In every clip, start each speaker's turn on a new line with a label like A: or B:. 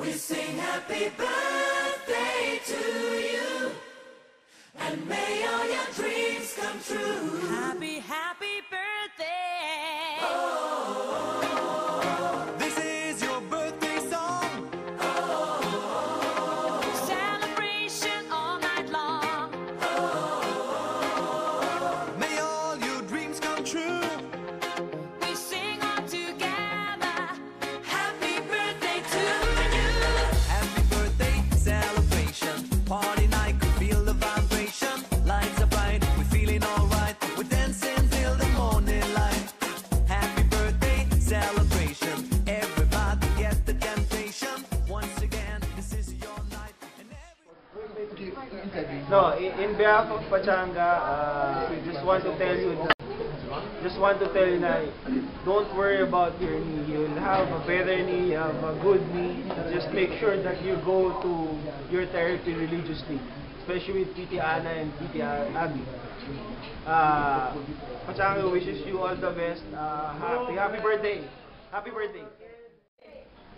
A: We sing happy birthday to you, and may all your dreams come true.
B: Happy, happy birthday.
A: This is your birthday song.
B: Celebration all night long.
A: May all your dreams come true.
B: We sing all together. Happy birthday to you.
A: Happy birthday celebration. Party night, could feel the vibration. Lights are bright, we're feeling alright. We're dancing till the morning light. Happy birthday celebration. Everybody get the temptation. Once again, this is your night.
C: No, in behalf of Pachanga, we just want to tell you that don't worry about your knee. You'll have a better knee, you have a good knee. Just make sure that you go to your therapy religiously, especially with PT Ana and PT Abby. Pachanga wishes you all the best. Happy birthday! Happy birthday!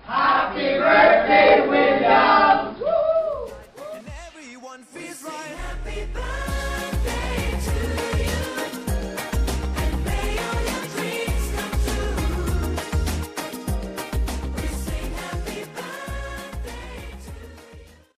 D: Happy birthday!